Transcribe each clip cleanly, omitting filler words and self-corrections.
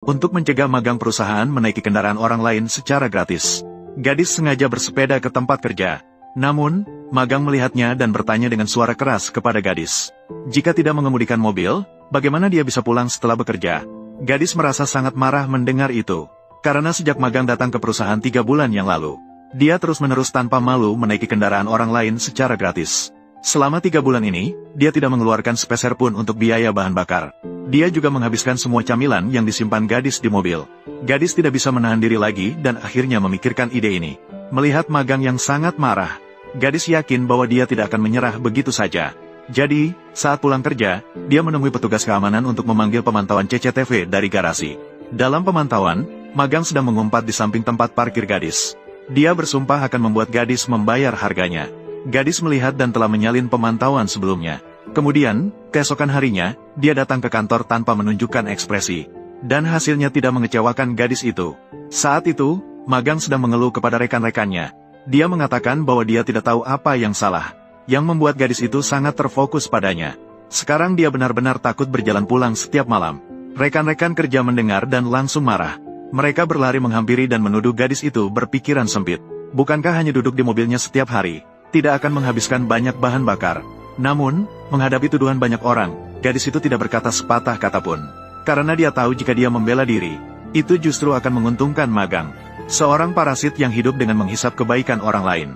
untuk mencegah magang perusahaan menaiki kendaraan orang lain secara gratis. Gadis sengaja bersepeda ke tempat kerja. Namun, magang melihatnya dan bertanya dengan suara keras kepada gadis. Jika tidak mengemudikan mobil, bagaimana dia bisa pulang setelah bekerja? Gadis merasa sangat marah mendengar itu. Karena sejak magang datang ke perusahaan 3 bulan yang lalu, dia terus-menerus tanpa malu menaiki kendaraan orang lain secara gratis. Selama 3 bulan ini, dia tidak mengeluarkan sepeser pun untuk biaya bahan bakar. Dia juga menghabiskan semua camilan yang disimpan gadis di mobil. Gadis tidak bisa menahan diri lagi dan akhirnya memikirkan ide ini. Melihat magang yang sangat marah, gadis yakin bahwa dia tidak akan menyerah begitu saja. Jadi, saat pulang kerja, dia menemui petugas keamanan untuk memanggil pemantauan CCTV dari garasi. Dalam pemantauan, magang sedang mengumpat di samping tempat parkir gadis. Dia bersumpah akan membuat gadis membayar harganya. Gadis melihat dan telah menyalin pemantauan sebelumnya. Kemudian, keesokan harinya, dia datang ke kantor tanpa menunjukkan ekspresi. Dan hasilnya tidak mengecewakan gadis itu. Saat itu, magang sedang mengeluh kepada rekan-rekannya. Dia mengatakan bahwa dia tidak tahu apa yang salah, yang membuat gadis itu sangat terfokus padanya. Sekarang dia benar-benar takut berjalan pulang setiap malam. Rekan-rekan kerja mendengar dan langsung marah. Mereka berlari menghampiri dan menuduh gadis itu berpikiran sempit. Bukankah hanya duduk di mobilnya setiap hari tidak akan menghabiskan banyak bahan bakar? Namun, menghadapi tuduhan banyak orang, gadis itu tidak berkata sepatah kata pun. Karena dia tahu jika dia membela diri, itu justru akan menguntungkan magang. Seorang parasit yang hidup dengan menghisap kebaikan orang lain.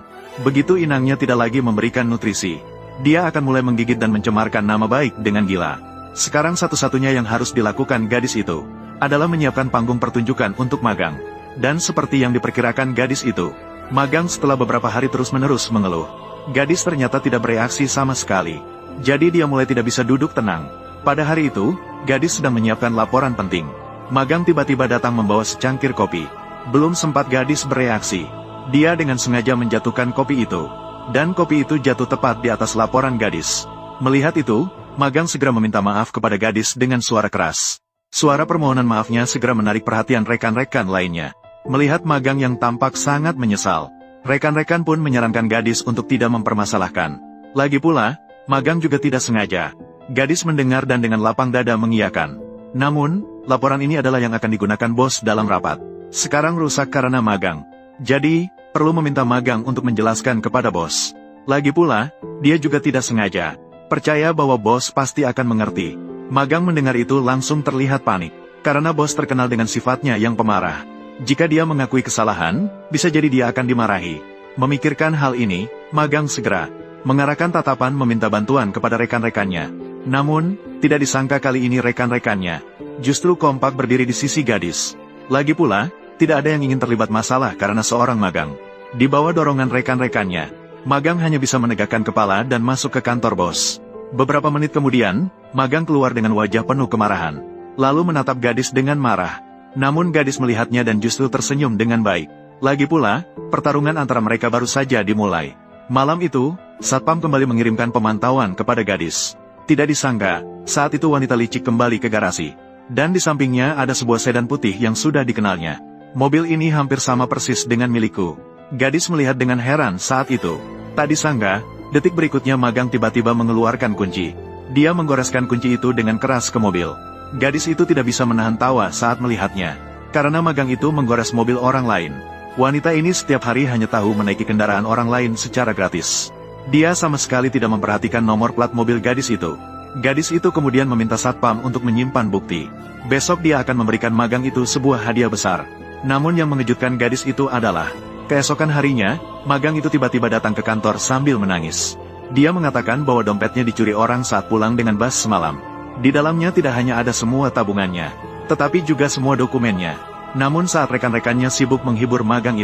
Begitu inangnya tidak lagi memberikan nutrisi, dia akan mulai menggigit dan mencemarkan nama baik dengan gila. Sekarang satu-satunya yang harus dilakukan gadis itu adalah menyiapkan panggung pertunjukan untuk magang. Dan seperti yang diperkirakan gadis itu, magang setelah beberapa hari terus-menerus mengeluh. Gadis ternyata tidak bereaksi sama sekali. Jadi dia mulai tidak bisa duduk tenang. Pada hari itu, gadis sedang menyiapkan laporan penting. Magang tiba-tiba datang membawa secangkir kopi. Belum sempat gadis bereaksi, dia dengan sengaja menjatuhkan kopi itu. Dan kopi itu jatuh tepat di atas laporan gadis. Melihat itu, magang segera meminta maaf kepada gadis dengan suara keras. Suara permohonan maafnya segera menarik perhatian rekan-rekan lainnya. Melihat magang yang tampak sangat menyesal, rekan-rekan pun menyarankan gadis untuk tidak mempermasalahkan. Lagi pula, magang juga tidak sengaja. Gadis mendengar dan dengan lapang dada mengiyakan. Namun, laporan ini adalah yang akan digunakan bos dalam rapat. Sekarang rusak karena magang. Jadi, perlu meminta magang untuk menjelaskan kepada bos. Lagi pula, dia juga tidak sengaja. Percaya bahwa bos pasti akan mengerti. Magang mendengar itu langsung terlihat panik. Karena bos terkenal dengan sifatnya yang pemarah. Jika dia mengakui kesalahan, bisa jadi dia akan dimarahi. Memikirkan hal ini, magang segera mengarahkan tatapan meminta bantuan kepada rekan-rekannya. Namun, tidak disangka kali ini rekan-rekannya justru kompak berdiri di sisi gadis. Lagi pula, tidak ada yang ingin terlibat masalah karena seorang magang. Di bawah dorongan rekan-rekannya, magang hanya bisa menegakkan kepala dan masuk ke kantor bos. Beberapa menit kemudian, magang keluar dengan wajah penuh kemarahan. Lalu menatap gadis dengan marah. Namun gadis melihatnya dan justru tersenyum dengan baik. Lagi pula, pertarungan antara mereka baru saja dimulai. Malam itu, Satpam kembali mengirimkan pemantauan kepada gadis. Tidak disangka, saat itu wanita licik kembali ke garasi. Dan di sampingnya ada sebuah sedan putih yang sudah dikenalnya. Mobil ini hampir sama persis dengan milikku. Gadis melihat dengan heran saat itu. Tak disangka, detik berikutnya magang tiba-tiba mengeluarkan kunci. Dia menggoreskan kunci itu dengan keras ke mobil. Gadis itu tidak bisa menahan tawa saat melihatnya. Karena magang itu menggores mobil orang lain. Wanita ini setiap hari hanya tahu menaiki kendaraan orang lain secara gratis. Dia sama sekali tidak memperhatikan nomor plat mobil gadis itu. Gadis itu kemudian meminta Satpam untuk menyimpan bukti. Besok dia akan memberikan magang itu sebuah hadiah besar. Namun yang mengejutkan gadis itu adalah, keesokan harinya, magang itu tiba-tiba datang ke kantor sambil menangis. Dia mengatakan bahwa dompetnya dicuri orang saat pulang dengan bus semalam. Di dalamnya tidak hanya ada semua tabungannya, tetapi juga semua dokumennya. Namun saat rekan-rekannya sibuk menghibur magang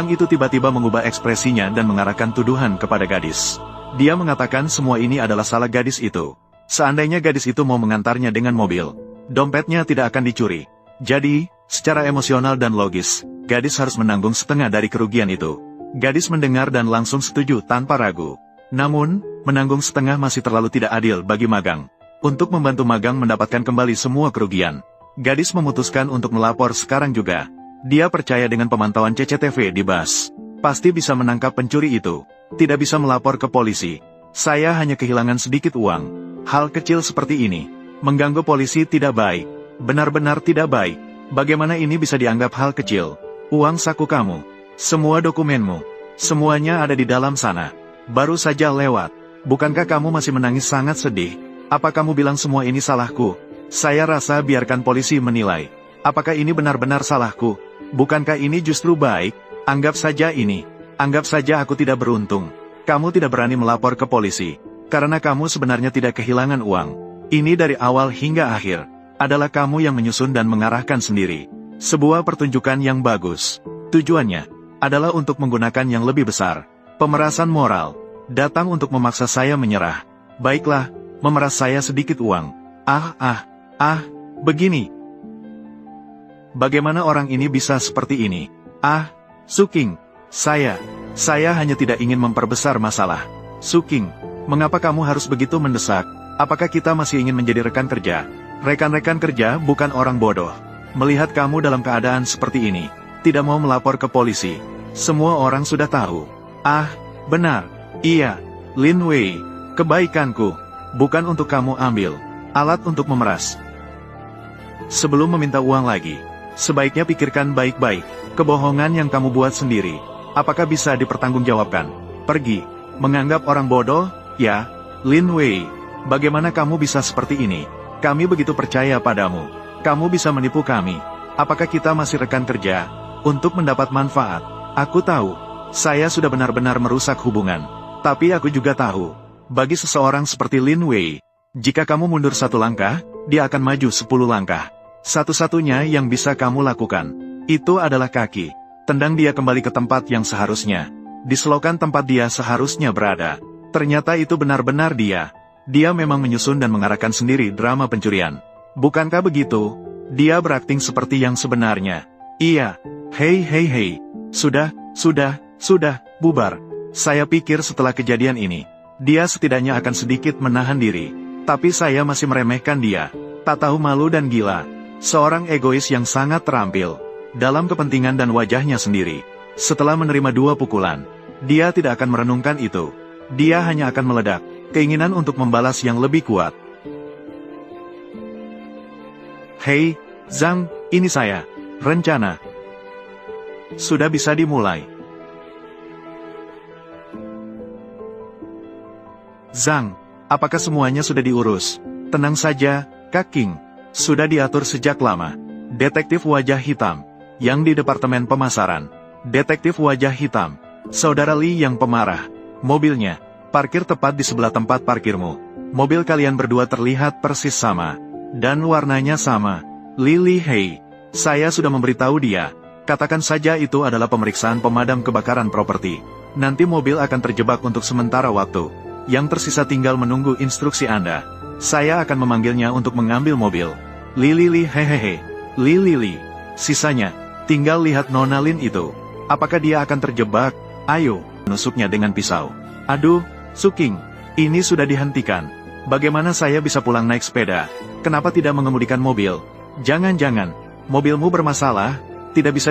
itu tiba-tiba mengubah ekspresinya dan mengarahkan tuduhan kepada gadis. Dia mengatakan semua ini adalah salah gadis itu. Seandainya gadis itu mau mengantarnya dengan mobil, dompetnya tidak akan dicuri. Jadi, secara emosional dan logis, gadis harus menanggung setengah dari kerugian itu. Gadis mendengar dan langsung setuju tanpa ragu. Namun, menanggung setengah masih terlalu tidak adil bagi magang. Untuk membantu magang mendapatkan kembali semua kerugian, gadis memutuskan untuk melapor sekarang juga. Dia percaya dengan pemantauan CCTV di bus, pasti bisa menangkap pencuri itu. Tidak bisa melapor ke polisi. Saya hanya kehilangan sedikit uang. Hal kecil seperti ini mengganggu polisi tidak baik. Benar-benar tidak baik. Bagaimana ini bisa dianggap hal kecil? Uang saku kamu, semua dokumenmu, semuanya ada di dalam sana. Baru saja lewat. Bukankah kamu masih menangis sangat sedih? Apa kamu bilang semua ini salahku? Saya rasa biarkan polisi menilai. Apakah ini benar-benar salahku? Bukankah ini justru baik? Anggap saja ini. Anggap saja aku tidak beruntung. Kamu tidak berani melapor ke polisi. Karena kamu sebenarnya tidak kehilangan uang. Ini dari awal hingga akhir. Adalah kamu yang menyusun dan mengarahkan sendiri. Sebuah pertunjukan yang bagus. Tujuannya adalah untuk menggunakan yang lebih besar. Pemerasan moral. Datang untuk memaksa saya menyerah. Baiklah, memeras saya sedikit uang. Begini. Bagaimana orang ini bisa seperti ini? Suking. Saya hanya tidak ingin memperbesar masalah. Suking, mengapa kamu harus begitu mendesak? Apakah kita masih ingin menjadi rekan kerja? Rekan-rekan kerja bukan orang bodoh. Melihat kamu dalam keadaan seperti ini, tidak mau melapor ke polisi. Semua orang sudah tahu. Benar. Iya, Lin Wei. Kebaikanku. Bukan untuk kamu ambil. Alat untuk memeras. Sebelum meminta uang lagi, sebaiknya pikirkan baik-baik. Kebohongan yang kamu buat sendiri. Apakah bisa dipertanggungjawabkan? Pergi. Menganggap orang bodoh? Ya, Lin Wei. Bagaimana kamu bisa seperti ini? Kami begitu percaya padamu. Kamu bisa menipu kami. Apakah kita masih rekan kerja? Untuk mendapat manfaat. Aku tahu. Saya sudah benar-benar merusak hubungan. Tapi aku juga tahu. Bagi seseorang seperti Lin Wei, jika kamu mundur 1 langkah, dia akan maju 10 langkah. Satu-satunya yang bisa kamu lakukan, itu adalah kaki. Tendang dia kembali ke tempat yang seharusnya. Diselokan tempat dia seharusnya berada. Ternyata itu benar-benar dia. Dia memang menyusun dan mengarahkan sendiri drama pencurian. Bukankah begitu? Dia berakting seperti yang sebenarnya. Iya. Hei. Sudah, bubar. Saya pikir setelah kejadian ini, dia setidaknya akan sedikit menahan diri. Tapi saya masih meremehkan dia. Tak tahu malu dan gila. Seorang egois yang sangat terampil. Dalam kepentingan dan wajahnya sendiri. Setelah menerima 2 pukulan, dia tidak akan merenungkan itu. Dia hanya akan meledak. Keinginan untuk membalas yang lebih kuat. Hei, Zhang, ini saya. Rencana sudah bisa dimulai. Zhang, apakah semuanya sudah diurus? Tenang saja, Kak King. Sudah diatur sejak lama. Detektif wajah hitam, yang di Departemen Pemasaran. Detektif wajah hitam, Saudara Li yang pemarah. Mobilnya parkir tepat di sebelah tempat parkirmu. Mobil kalian berdua terlihat persis sama. Dan warnanya sama. Lily Hei. Saya sudah memberitahu dia. Katakan saja itu adalah pemeriksaan pemadam kebakaran properti. Nanti mobil akan terjebak untuk sementara waktu. Yang tersisa tinggal menunggu instruksi Anda. Saya akan memanggilnya untuk mengambil mobil. Lily hehehe. Lily. Sisanya, tinggal lihat Nona Lin itu. Apakah dia akan terjebak? Ayo, nusuknya dengan pisau. Aduh, Suking, ini sudah dihentikan. Bagaimana saya bisa pulang naik sepeda? Kenapa tidak mengemudikan mobil? Jangan-jangan, mobilmu bermasalah, tidak bisa